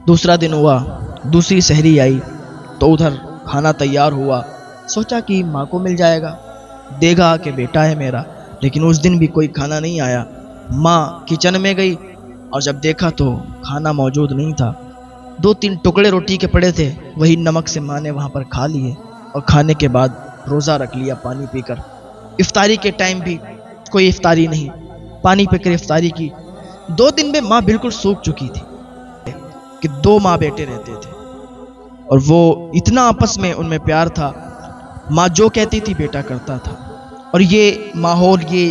دوسرا دن ہوا، دوسری سحری آئی تو ادھر کھانا تیار ہوا، سوچا کہ ماں کو مل جائے گا، دے گا کہ بیٹا ہے میرا، لیکن اس دن بھی کوئی کھانا نہیں آیا۔ ماں کچن میں گئی اور جب دیکھا تو کھانا موجود نہیں تھا، 2-3 ٹکڑے روٹی کے پڑے تھے، وہی نمک سے ماں نے وہاں پر کھا لیے اور کھانے کے بعد روزہ رکھ لیا پانی پی کر۔ افطاری کے ٹائم بھی کوئی افطاری نہیں، پانی پی کر افطاری کی۔ 2 دن میں ماں بالکل سوکھ چکی تھی کہ 2 ماں بیٹے رہتے تھے اور وہ اتنا آپس میں ان میں پیار تھا، ماں جو کہتی تھی بیٹا کرتا تھا۔ اور یہ ماحول، یہ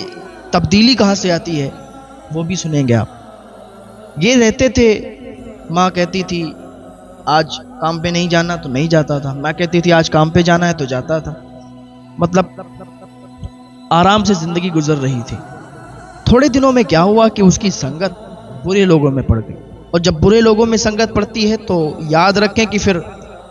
تبدیلی کہاں سے آتی ہے وہ بھی سنیں گے آپ۔ یہ رہتے تھے، ماں کہتی تھی آج کام پہ نہیں جانا تو نہیں جاتا تھا، ماں کہتی تھی آج کام پہ جانا ہے تو جاتا تھا، مطلب آرام سے زندگی گزر رہی تھی۔ تھوڑے دنوں میں کیا ہوا کہ اس کی سنگت برے لوگوں میں پڑ گئی، اور جب برے لوگوں میں سنگت پڑتی ہے تو یاد رکھیں کہ پھر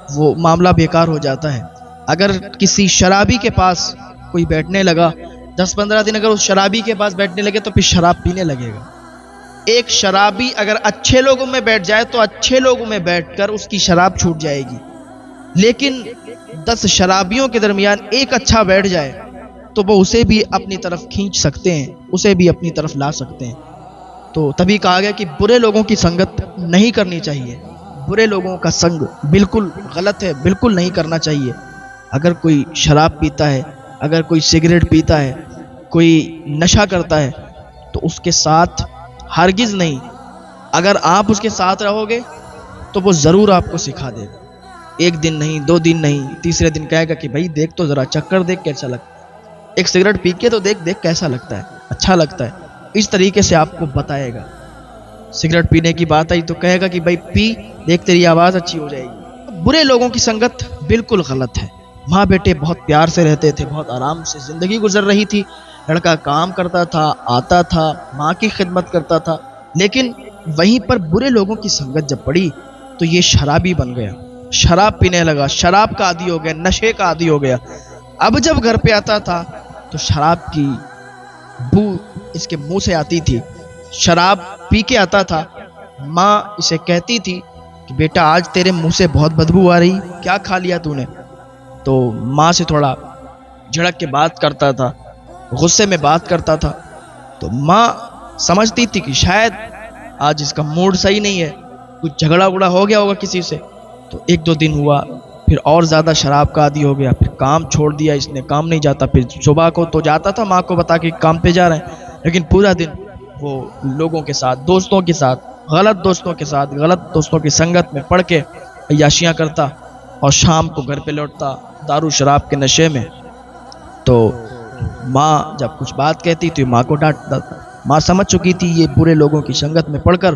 وہ معاملہ بیکار ہو جاتا ہے۔ اگر کسی شرابی کے پاس کوئی بیٹھنے لگا، 10-15 دن اگر اس شرابی کے پاس بیٹھنے لگے تو پھر شراب پینے لگے گا۔ ایک شرابی اگر اچھے لوگوں میں بیٹھ جائے تو اچھے لوگوں میں بیٹھ کر اس کی شراب چھوٹ جائے گی، لیکن 10 شرابیوں کے درمیان ایک اچھا بیٹھ جائے تو وہ اسے بھی اپنی طرف کھینچ سکتے ہیں، اسے بھی اپنی طرف لا سکتے ہیں۔ تو تبھی کہا گیا کہ برے لوگوں کی سنگت نہیں کرنی چاہیے، برے لوگوں کا سنگ بالکل غلط ہے، بالکل نہیں کرنا چاہیے۔ اگر کوئی شراب پیتا ہے، اگر کوئی سگریٹ پیتا ہے، کوئی نشہ کرتا ہے تو اس کے ساتھ ہرگز نہیں، اگر آپ اس کے ساتھ رہو گے تو وہ ضرور آپ کو سکھا دے گا۔ 1 دن نہیں، 2 دن نہیں، تیسرے دن کہے گا کہ بھائی دیکھ تو ذرا، چکر دیکھ کیسا لگتا ہے، ایک سگریٹ پی کے تو دیکھ کیسا لگتا ہے، اچھا لگتا ہے، اس طریقے سے آپ کو بتائے گا۔ سگریٹ پینے کی بات آئی تو کہے گا کہ بھائی پی، دیکھ تیری آواز اچھی ہو جائے گی۔ برے لوگوں کی سنگت بالکل غلط ہے۔ ماں بیٹے بہت پیار سے رہتے تھے، بہت آرام سے زندگی گزر رہی تھی، لڑکا کام کرتا تھا، آتا تھا، ماں کی خدمت کرتا تھا، لیکن وہیں پر برے لوگوں کی سنگت جب پڑی تو یہ شرابی بن گیا، شراب پینے لگا، شراب کا عادی ہو گیا، نشے کا عادی ہو گیا۔ اب جب گھر پہ آتا تھا تو شراب کی بو اس کے منہ سے آتی تھی، شراب پی کے آتا تھا، ماں اسے کہتی تھی کہ بیٹا آج تیرے منہ سے بہت بدبو آ رہی، کیا کھا لیا تو نے؟ تو ماں سے تھوڑا جھڑک کے بات کرتا تھا، غصے میں بات کرتا تھا، تو ماں سمجھتی تھی کہ شاید آج اس کا موڈ صحیح نہیں ہے، کچھ جھگڑا وگڑا ہو گیا ہوگا کسی سے۔ تو 1-2 دن ہوا، پھر اور زیادہ شراب کا عادی ہو گیا، پھر کام چھوڑ دیا اس نے، کام نہیں جاتا، پھر صبح کو تو جاتا تھا ماں کو بتا کے کام پہ جا رہے ہیں، لیکن پورا دن وہ لوگوں کے ساتھ، دوستوں کے ساتھ، غلط دوستوں کے ساتھ، غلط دوستوں کی سنگت میں پڑھ کے عیاشیاں کرتا اور شام کو گھر پہ لوٹتا دارو شراب کے نشے میں۔ تو ماں جب کچھ بات کہتی تو ماں کو ڈانٹتا تھا۔ ماں سمجھ چکی تھی یہ برے لوگوں کی سنگت میں پڑھ کر،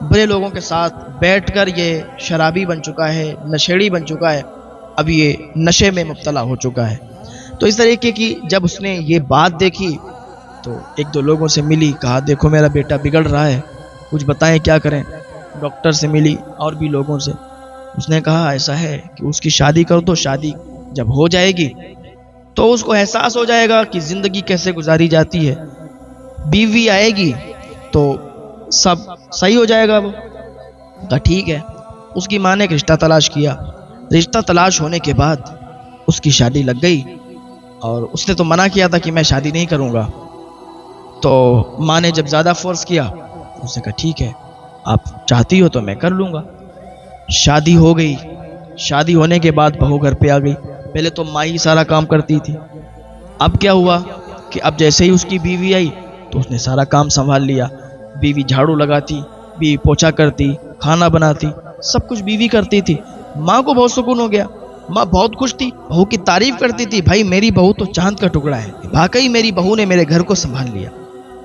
برے لوگوں کے ساتھ بیٹھ کر یہ شرابی بن چکا ہے، نشیڑی بن چکا ہے، اب یہ نشے میں مبتلا ہو چکا ہے۔ تو اس طریقے کی جب اس نے یہ بات دیکھی تو 1-2 لوگوں سے ملی، کہا دیکھو میرا بیٹا بگڑ رہا ہے، کچھ بتائیں کیا کریں۔ ڈاکٹر سے ملی اور بھی لوگوں سے، اس نے کہا ایسا ہے کہ اس کی شادی کر دو، شادی جب ہو جائے گی تو اس کو احساس ہو جائے گا کہ زندگی کیسے گزاری جاتی ہے، بیوی آئے گی تو سب صحیح ہو جائے گا۔ وہ کہا ٹھیک ہے۔ اس کی ماں نے ایک رشتہ تلاش کیا، رشتہ تلاش ہونے کے بعد اس کی شادی لگ گئی، اور اس نے تو منع کیا تھا کہ میں شادی نہیں کروں گا، تو ماں نے جب زیادہ فورس کیا اس نے کہا ٹھیک ہے آپ چاہتی ہو تو میں کر لوں گا۔ شادی ہو گئی، شادی ہونے کے بعد بہو گھر پہ آ گئی، پہلے تو ماں ہی سارا کام کرتی تھی، اب کیا ہوا کہ اب جیسے ہی اس کی بیوی آئی تو اس نے سارا کام سنبھال لیا، بیوی جھاڑو لگاتی، بیوی پوچھا کرتی، کھانا بناتی، سب کچھ بیوی کرتی تھی۔ ماں کو بہت سکون ہو گیا، ماں بہت خوش تھی، بہو کی تعریف کرتی تھی، بھائی میری بہو تو چاند کا ٹکڑا ہے، واقعی میری بہو نے میرے گھر کو سنبھال لیا۔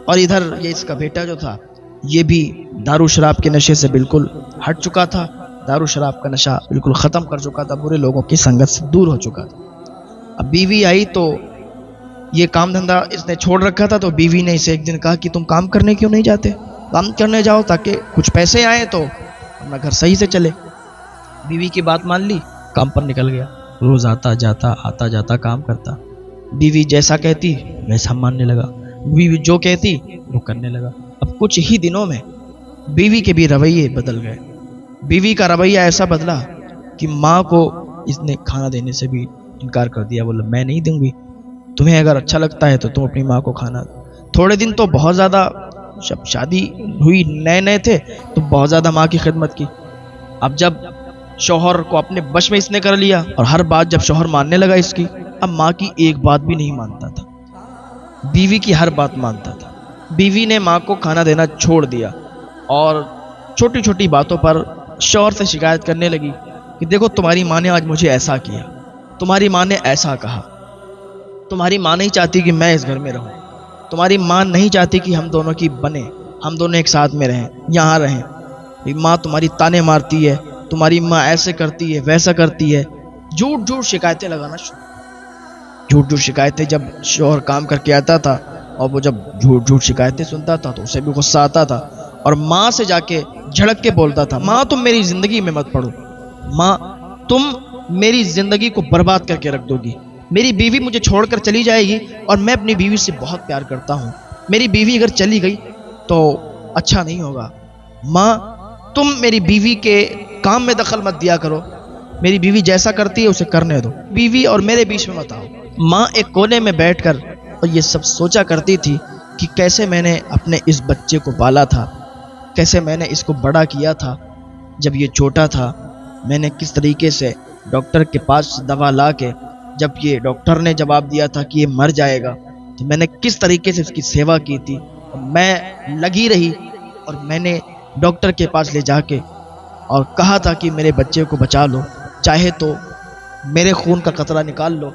اور ادھر یہ اس کا بیٹا جو تھا یہ بھی دارو شراب کے نشے سے بالکل ہٹ چکا تھا، دارو شراب کا نشہ بالکل ختم کر چکا تھا، برے لوگوں کی سنگت سے دور ہو چکا تھا۔ اب بیوی آئی تو یہ کام دھندا اس نے چھوڑ رکھا تھا، تو بیوی نے اسے ایک دن کہا کہ تم کام کرنے کیوں نہیں جاتے، کام کرنے جاؤ تاکہ کچھ پیسے آئیں تو اپنا گھر صحیح سے چلے۔ بیوی کی بات مان لی، کام پر نکل گیا، روز آتا جاتا کام کرتا، بیوی جیسا کہتی ویسا ماننے لگا، بیوی جو کہتی وہ کرنے لگا۔ اب کچھ ہی دنوں میں بیوی کے بھی رویے بدل گئے، بیوی کا رویہ ایسا بدلا کہ ماں کو اس نے کھانا دینے سے بھی انکار کر دیا. بولا میں نہیں دوں گی, تمہیں اگر اچھا لگتا ہے تو تم اپنی ماں کو کھانا دو. تھوڑے دن تو بہت زیادہ, جب شادی ہوئی نئے نئے تھے تو بہت زیادہ ماں کی خدمت کی. اب جب شوہر کو اپنے بش میں اس نے کر لیا اور ہر بات جب شوہر ماننے لگا اس کی, اب ماں کی ایک بات بھی نہیں مانتا تھا, بیوی کی ہر بات مانتا تھا. بیوی نے ماں کو کھانا دینا چھوڑ دیا اور چھوٹی چھوٹی باتوں پر شوہر سے شکایت کرنے لگی کہ دیکھو تمہاری ماں نے آج مجھے ایسا کیا, تمہاری ماں نے ایسا کہا, تمہاری ماں نہیں چاہتی کہ میں اس گھر میں رہوں, تمہاری ماں نہیں چاہتی کہ ہم دونوں کی بنے, ہم دونوں ایک ساتھ میں رہیں, یہاں رہیں. ماں تمہاری تانے مارتی ہے, تمہاری ماں ایسے کرتی ہے ویسا کرتی ہے. جھوٹ جھوٹ شکایتیں لگانا شروع, جھوٹ جھوٹ شکایتیں. جب شوہر کام کر کے آتا تھا اور وہ جب جھوٹ جھوٹ شکایتیں سنتا تھا تو اسے بھی غصہ آتا تھا اور ماں سے جا کے جھڑک کے بولتا تھا, ماں تم میری زندگی میں مت پڑو, ماں تم میری زندگی کو برباد کر کے رکھ دو گی. میری بیوی مجھے چھوڑ کر چلی جائے گی اور میں اپنی بیوی سے بہت پیار کرتا ہوں, میری بیوی اگر چلی گئی تو اچھا نہیں ہوگا. ماں تم میری بیوی کے کام میں دخل مت دیا کرو, میری بیوی جیسا کرتی ہے اسے کرنے دو, بیوی اور میرے بیچ میں مت آؤ. ماں ایک کونے میں بیٹھ کر اور یہ سب سوچا کرتی تھی کہ کیسے میں نے اپنے اس بچے کو پالا تھا, کیسے میں نے اس کو بڑا کیا تھا. جب یہ چھوٹا تھا میں نے کس طریقے سے ڈاکٹر کے پاس دوا لا کے, جب یہ ڈاکٹر نے جواب دیا تھا کہ یہ مر جائے گا, تو میں نے کس طریقے سے اس کی سیوا کی تھی. میں لگی رہی اور میں نے ڈاکٹر کے پاس لے جا کے اور کہا تھا کہ میرے بچے کو بچا لو, چاہے تو میرے خون کا قطرہ نکال لو,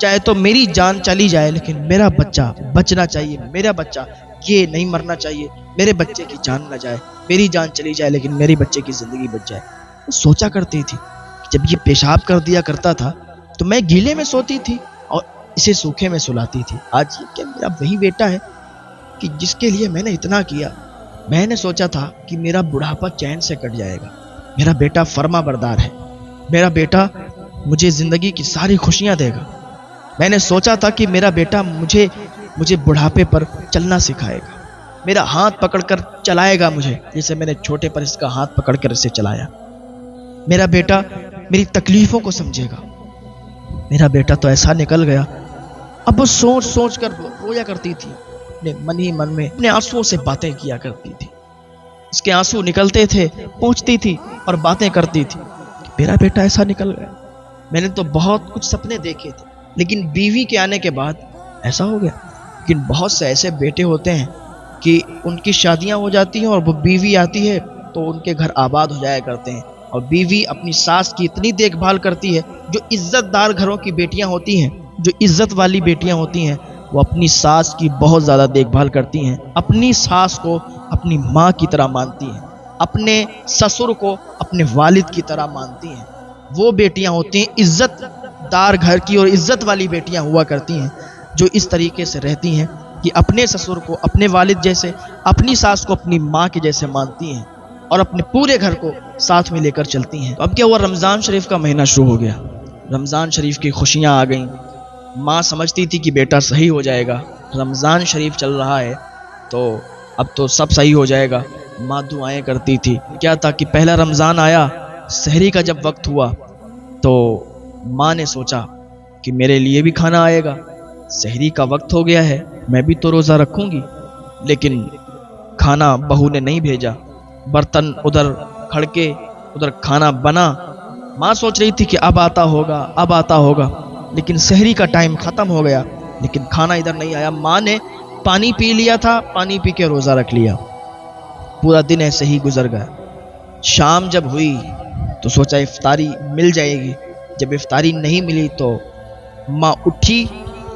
چاہے تو میری جان چلی جائے لیکن میرا بچہ بچنا چاہیے, میرا بچہ یہ نہیں مرنا چاہیے, میرے بچے کی جان نہ جائے, میری جان چلی جائے لیکن میری بچے کی زندگی بچ جائے. سوچا کرتی تھی جب یہ پیشاب کر دیا کرتا تھا تو میں گیلے میں سوتی تھی اور اسے سوکھے میں سلاتی تھی. آج یہ کیا میرا وہی بیٹا ہے کہ جس کے لیے میں نے اتنا کیا. میں نے سوچا تھا کہ میرا بڑھاپا چین سے کٹ جائے گا, میرا بیٹا فرما بردار ہے, میرا بیٹا مجھے زندگی کی ساری خوشیاں دے گا. میں نے سوچا تھا کہ میرا بیٹا مجھے بڑھاپے پر چلنا سکھائے گا, میرا ہاتھ پکڑ کر چلائے گا مجھے, جیسے میں نے چھوٹے پر اس کا ہاتھ پکڑ کر اسے چلایا. میرا بیٹا میری تکلیفوں کو سمجھے گا. میرا بیٹا تو ایسا نکل گیا. اب وہ سوچ سوچ کر رویا کرتی تھی, اپنے من ہی من میں اپنے آنسوؤں سے باتیں کیا کرتی تھی. اس کے آنسو نکلتے تھے, پوچھتی تھی اور باتیں کرتی تھی کہ میرا بیٹا ایسا نکل گیا. میں نے تو بہت کچھ سپنے دیکھے تھے لیکن بیوی کے آنے کے بعد ایسا ہو گیا. لیکن بہت سے ایسے بیٹے ہوتے ہیں کہ ان کی شادیاں ہو جاتی ہیں اور وہ بیوی آتی ہے تو ان کے گھر آباد ہو جایا کرتے ہیں, اور بیوی اپنی ساس کی اتنی دیکھ بھال کرتی ہے. جو عزت دار گھروں کی بیٹیاں ہوتی ہیں, جو عزت والی بیٹیاں ہوتی ہیں, وہ اپنی ساس کی بہت زیادہ دیکھ بھال کرتی ہیں, اپنی ساس کو اپنی ماں کی طرح مانتی ہیں, اپنے سسر کو اپنے والد کی طرح مانتی ہیں. وہ بیٹیاں ہوتی ہیں عزت دار گھر کی اور عزت والی بیٹیاں ہوا کرتی ہیں جو اس طریقے سے رہتی ہیں کہ اپنے سسر کو اپنے والد جیسے, اپنی ساس کو اپنی ماں کے جیسے مانتی ہیں اور اپنے پورے گھر کو ساتھ میں لے کر چلتی ہیں. اب کیا ہوا, رمضان شریف کا مہینہ شروع ہو گیا, رمضان شریف کی خوشیاں آ گئیں. ماں سمجھتی تھی کہ بیٹا صحیح ہو جائے گا, رمضان شریف چل رہا ہے تو اب تو سب صحیح ہو جائے گا. ماں دعائیں کرتی تھی. کیا تھا کہ پہلا رمضان آیا, سحری کا جب وقت ہوا تو ماں نے سوچا کہ میرے لیے بھی کھانا آئے گا, سحری کا وقت ہو گیا ہے, میں بھی تو روزہ رکھوں گی. لیکن کھانا بہو نے نہیں بھیجا, برتن ادھر کھڑکے ادھر کھانا بنا. ماں سوچ رہی تھی کہ اب آتا ہوگا, لیکن سحری کا ٹائم ختم ہو گیا لیکن کھانا ادھر نہیں آیا. ماں نے پانی پی لیا تھا, پانی پی کے روزہ رکھ لیا. پورا دن ایسے ہی گزر گیا. شام جب ہوئی تو سوچا افطاری مل جائے گی. جب افطاری نہیں ملی تو ماں اٹھی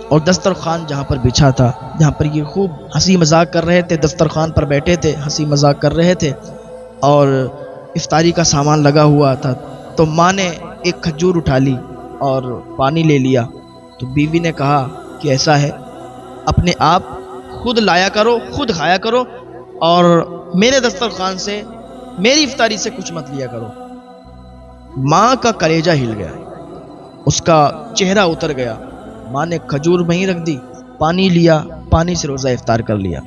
اور دسترخوان جہاں پر بچھا تھا, جہاں پر یہ خوب ہنسی مذاق کر رہے تھے, دسترخوان پر بیٹھے تھے, ہنسی مذاق کر رہے تھے اور افطاری کا سامان لگا ہوا تھا, تو ماں نے ایک کھجور اٹھا لی اور پانی لے لیا. تو بیوی نے کہا کہ ایسا ہے, اپنے آپ خود لایا کرو, خود کھایا کرو اور میرے دسترخوان سے, میری افطاری سے کچھ مت لیا کرو. ماں کا کلیجہ ہل گیا, اس کا چہرہ اتر گیا. ماں نے کھجور وہیں رکھ دی, پانی لیا, پانی سے روزہ افطار کر لیا.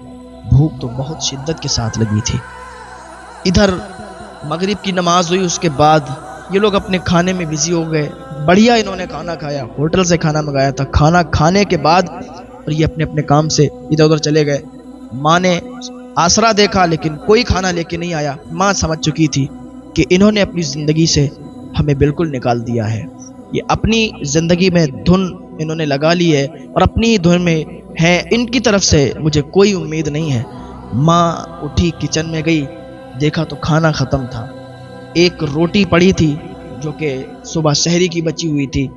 بھوک تو بہت شدت کے ساتھ لگی تھی. ادھر مغرب کی نماز ہوئی، اس کے بعد یہ لوگ اپنے کھانے میں بزی ہو گئے. بڑھیا انہوں نے کھانا کھایا، ہوٹل سے کھانا منگایا تھا. کھانا کھانے کے بعد اور یہ اپنے اپنے کام سے ادھر ادھر چلے گئے. ماں نے آسرا دیکھا لیکن کوئی کھانا لے کے نہیں آیا. ماں سمجھ چکی تھی کہ انہوں نے اپنی زندگی سے ہمیں بالکل نکال دیا ہے. یہ اپنی زندگی میں دھن انہوں نے لگا لی ہے اور اپنی دھن میں ہے، ان کی طرف سے مجھے کوئی امید نہیں ہے. ماں اٹھی، کچن میں گئی، دیکھا تو کھانا ختم تھا. ایک روٹی پڑی تھی جو کہ صبح سحری کی بچی ہوئی تھی.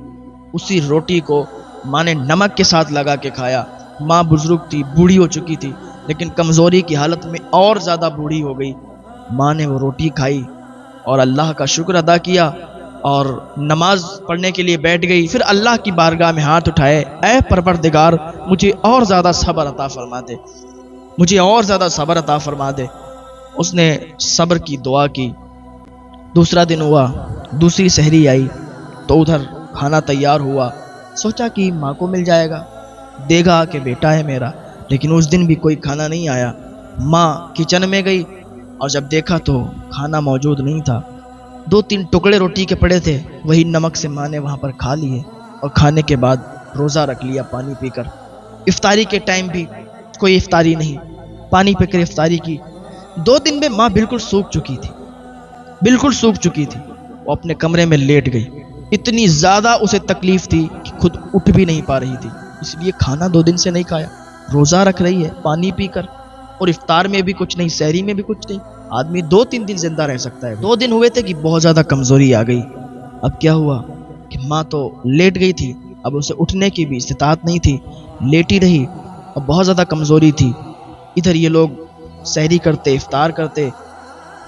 اسی روٹی کو ماں نے نمک کے ساتھ لگا کے کھایا. ماں بزرگ تھی، بوڑھی ہو چکی تھی، لیکن کمزوری کی حالت میں اور زیادہ بوڑھی ہو گئی. ماں نے وہ روٹی کھائی اور اللہ کا شکر ادا کیا اور نماز پڑھنے کے لیے بیٹھ گئی. پھر اللہ کی بارگاہ میں ہاتھ اٹھائے، اے پروردگار مجھے اور زیادہ صبر عطا فرما دے، مجھے اور زیادہ صبر عطا فرما دے. اس نے صبر کی دعا کی. دوسرا دن ہوا، دوسری سحری آئی تو ادھر کھانا تیار ہوا. سوچا کہ ماں کو مل جائے گا، دے گا کہ بیٹا ہے میرا، لیکن اس دن بھی کوئی کھانا نہیں آیا. ماں کچن میں گئی اور جب دیکھا تو کھانا موجود نہیں تھا. 2-3 ٹکڑے روٹی کے پڑے تھے، وہی نمک سے ماں نے وہاں پر کھا لیے اور کھانے کے بعد روزہ رکھ لیا پانی پی کر. افطاری کے ٹائم بھی کوئی افطاری نہیں، پانی پی کر افطاری کی. 2 دن میں ماں بالکل سوکھ چکی تھی، بالکل سوکھ چکی تھی. وہ اپنے کمرے میں لیٹ گئی. اتنی زیادہ اسے تکلیف تھی کہ خود اٹھ بھی نہیں پا رہی تھی، اس لیے کھانا 2 دن سے نہیں کھایا. روزہ رکھ رہی ہے پانی پی کر، اور افطار میں بھی کچھ نہیں، سحری میں بھی کچھ نہیں. آدمی 2-3 دن زندہ رہ سکتا ہے. 2 دن ہوئے تھے کہ بہت زیادہ کمزوری آ گئی. اب کیا ہوا کہ ماں تو لیٹ گئی تھی، اب اسے اٹھنے کی بھی استطاعت نہیں تھی، لیٹی رہی اور بہت زیادہ کمزوری تھی. ادھر یہ لوگ سحری کرتے، افطار کرتے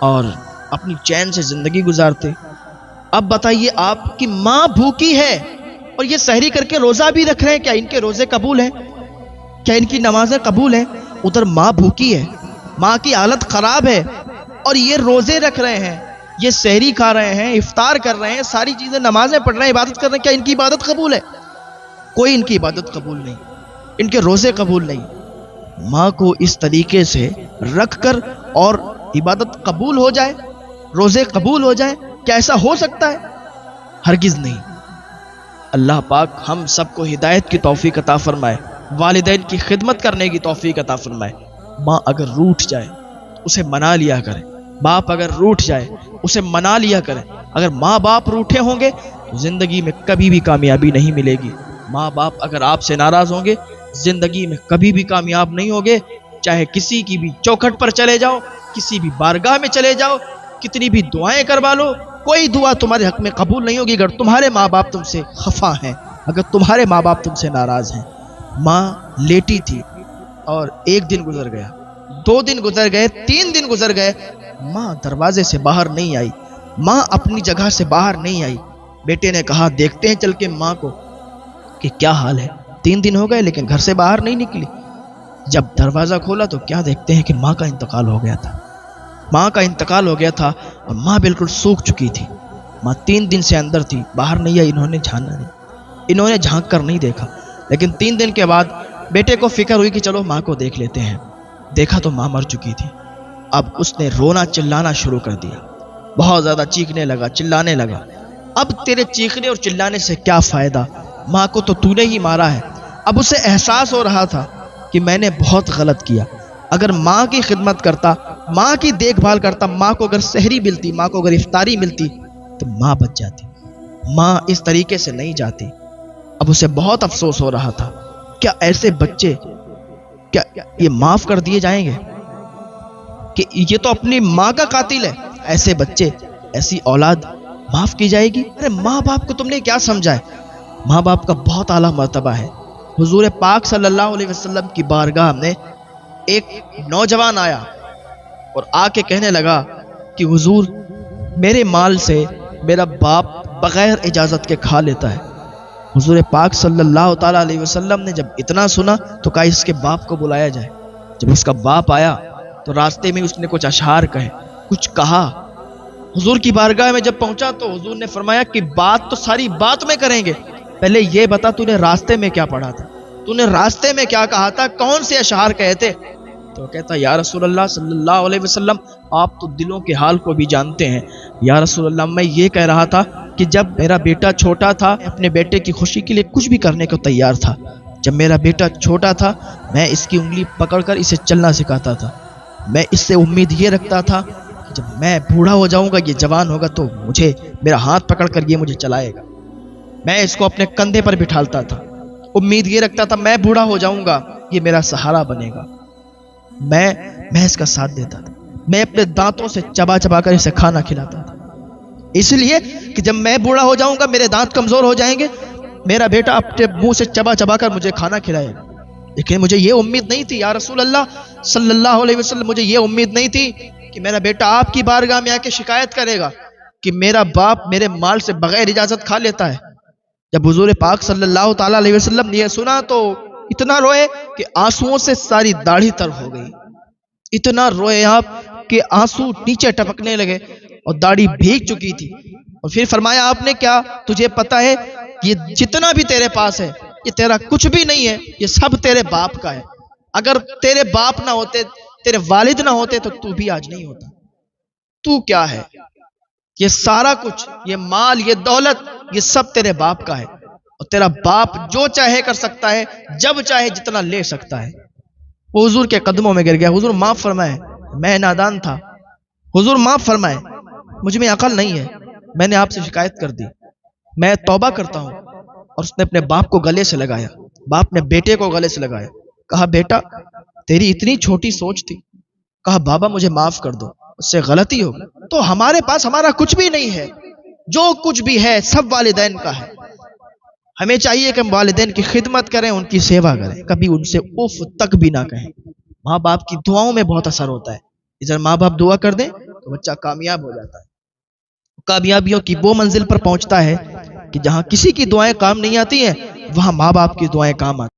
اور اپنی چین سے زندگی گزارتے. اب بتائیے آپ کی ماں بھوکی ہے اور یہ سحری کر کے روزہ بھی رکھ رہے ہیں، کیا ان کے روزے قبول ہیں؟ کیا ان کی نمازیں قبول ہیں؟ ادھر ماں بھوکی ہے، ماں کی حالت خراب ہے اور یہ روزے رکھ رہے ہیں، یہ سحری کھا رہے ہیں، افطار کر رہے ہیں، ساری چیزیں، نمازیں پڑھ رہے ہیں، عبادت کر رہے ہیں. کیا ان کی عبادت قبول ہے؟ کوئی ان کی عبادت قبول نہیں، ان کے روزے قبول نہیں. ماں کو اس طریقے سے رکھ کر اور عبادت قبول ہو جائے، روزے قبول ہو جائے، کیا ایسا ہو سکتا ہے؟ ہرگز نہیں. اللہ پاک ہم سب کو ہدایت کی توفیق عطا فرمائے، والدین کی خدمت کرنے کی توفیق عطا فرمائے. ماں اگر روٹھ جائے اسے منا لیا کرے، باپ اگر روٹھ جائے اسے منا لیا کرے. اگر ماں باپ روٹھے ہوں گے تو زندگی میں کبھی بھی کامیابی نہیں ملے گی. ماں باپ اگر آپ سے ناراض ہوں گے زندگی میں کبھی بھی کامیاب نہیں ہوگے. چاہے کسی کی بھی چوکھٹ پر چلے جاؤ، کسی بھی بارگاہ میں چلے جاؤ، کتنی بھی دعائیں کروا لو، کوئی دعا تمہارے حق میں قبول نہیں ہوگی اگر تمہارے ماں باپ تم سے خفا ہیں، اگر تمہارے ماں باپ تم سے ناراض ہیں. ماں لیٹی تھی اور 1 دن گزر گیا، 2 دن گزر گئے، 3 دن گزر گئے. ماں دروازے سے باہر نہیں آئی، ماں اپنی جگہ سے باہر نہیں آئی. بیٹے نے کہا دیکھتے ہیں چل کے ماں کو کہ کیا حال ہے. 3 دن ہو گئے لیکن گھر سے باہر نہیں نکلی. جب دروازہ کھولا تو کیا دیکھتے ہیں کہ ماں کا انتقال ہو گیا تھا. ماں کا انتقال ہو گیا تھا اور ماں بالکل سوکھ چکی تھی. ماں 3 دن سے اندر تھی، باہر نہیں آئی. انہوں نے جھانا نہیں، انہوں نے جھانک کر نہیں دیکھا. لیکن 3 دن کے بعد بیٹے کو فکر ہوئی کہ چلو ماں کو دیکھ لیتے ہیں. دیکھا تو ماں مر چکی تھی. اب اس نے رونا چلانا شروع کر دیا، بہت زیادہ چیخنے لگا، چلانے لگا. اب تیرے چیخنے اور چلانے سے کیا فائدہ؟ ماں کو تو نے ہی مارا ہے. اب اسے احساس ہو رہا تھا کہ میں نے بہت غلط کیا. اگر ماں کی خدمت کرتا، ماں کی دیکھ بھال کرتا، ماں کو اگر سحری ملتی، ماں کو اگر افطاری ملتی تو ماں بچ جاتی. ماں اس طریقے سے نہیں جاتی. اب اسے بہت افسوس ہو رہا تھا. کیا ایسے بچے کیا یہ معاف کر دیے جائیں گے کہ یہ تو اپنی ماں کا قاتل ہے؟ ایسے بچے، ایسی اولاد معاف کی جائے گی؟ ارے ماں باپ کو تم نے کیا سمجھا ہے؟ ماں باپ کا بہت اعلیٰ مرتبہ ہے. حضور پاک صلی اللہ علیہ وسلم کی بارگاہ میں ایک نوجوان آیا اور آ کے کہنے لگا کہ حضور میرے مال سے میرا باپ بغیر اجازت کے کھا لیتا ہے. حضور پاک صلی اللہ تعالیٰ علیہ وسلم نے جب اتنا سنا تو کہا اس کے باپ کو بلایا جائے. جب اس کا باپ آیا تو راستے میں اس نے کچھ اشعار کہے، کچھ کہا. حضور کی بارگاہ میں جب پہنچا تو حضور نے فرمایا کہ بات تو ساری بات میں کریں گے، پہلے یہ بتا تو نے راستے میں کیا پڑھا تھا، تو نے راستے میں کیا کہا تھا، کون سے اشعار کہے تھے؟ تو وہ کہتا یا رسول اللہ صلی اللہ علیہ وسلم آپ تو دلوں کے حال کو بھی جانتے ہیں. یا رسول اللہ میں یہ کہہ رہا تھا کہ جب میرا بیٹا چھوٹا تھا اپنے بیٹے کی خوشی کے لیے کچھ بھی کرنے کو تیار تھا. جب میرا بیٹا چھوٹا تھا میں اس کی انگلی پکڑ کر اسے چلنا سکھاتا تھا. میں اس سے امید یہ رکھتا تھا کہ جب میں بوڑھا ہو جاؤں گا یہ جوان ہوگا تو مجھے میرا ہاتھ پکڑ کر یہ مجھے چلائے گا. میں اس کو اپنے کندھے پر بٹھالتا تھا. امید یہ رکھتا تھا میں بوڑھا ہو جاؤں گا یہ میرا سہارا بنے گا. میں اس کا ساتھ دیتا تھا. میں اپنے دانتوں سے چبا چبا کر اسے کھانا کھلاتا تھا اس لیے کہ جب میں بوڑھا ہو جاؤں گا میرے دانت کمزور ہو جائیں گے میرا بیٹا اپنے منہ سے چبا چبا کر مجھے کھانا کھلائے گا. لیکن مجھے یہ امید نہیں تھی یا رسول اللہ صلی اللہ علیہ وسلم مجھے یہ امید نہیں تھی کہ میرا بیٹا آپ کی بارگاہ میں آ کے شکایت کرے گا کہ میرا باپ میرے مال سے بغیر اجازت کھا لیتا ہے. جب حضور پاک صلی اللہ تعالی علیہ وسلم نے یہ سنا تو اتنا روئے کہ آنسوؤں سے ساری داڑھی تر ہو گئی. اتنا روئے آپ کہ آنسو نیچے ٹپکنے لگے اور داڑھی بھیگ چکی تھی. اور پھر فرمایا آپ نے کیا تجھے پتا ہے یہ جتنا بھی تیرے پاس ہے یہ تیرا کچھ بھی نہیں ہے یہ سب تیرے باپ کا ہے. اگر تیرے باپ نہ ہوتے تیرے والد نہ ہوتے تو بھی آج نہیں ہوتا. تو کیا ہے یہ سارا کچھ یہ مال یہ دولت یہ سب تیرے باپ کا ہے اور تیرا باپ جو چاہے کر سکتا ہے جب چاہے جتنا لے سکتا ہے. وہ حضور کے قدموں میں گر گیا. حضور معاف فرمائے میں نادان تھا. حضور معاف فرمائے مجھ میں عقل نہیں ہے. میں نے آپ سے شکایت کر دی. میں توبہ کرتا ہوں. اور اس نے اپنے باپ کو گلے سے لگایا. باپ نے بیٹے کو گلے سے لگایا. کہا بیٹا تیری اتنی چھوٹی سوچ تھی. کہا بابا مجھے معاف کر دو اس سے غلطی ہو گئی. تو ہمارے پاس ہمارا کچھ بھی نہیں ہے. جو کچھ بھی ہے سب والدین کا ہے. ہمیں چاہیے کہ ہم والدین کی خدمت کریں ان کی سیوا کریں کبھی ان سے اف تک بھی نہ کہیں. ماں باپ کی دعاؤں میں بہت اثر ہوتا ہے. اگر ماں باپ دعا کر دیں تو بچہ کامیاب ہو جاتا ہے. کامیابیوں کی وہ منزل پر پہنچتا ہے کہ جہاں کسی کی دعائیں کام نہیں آتی ہیں وہاں ماں باپ کی دعائیں کام آتی ہیں.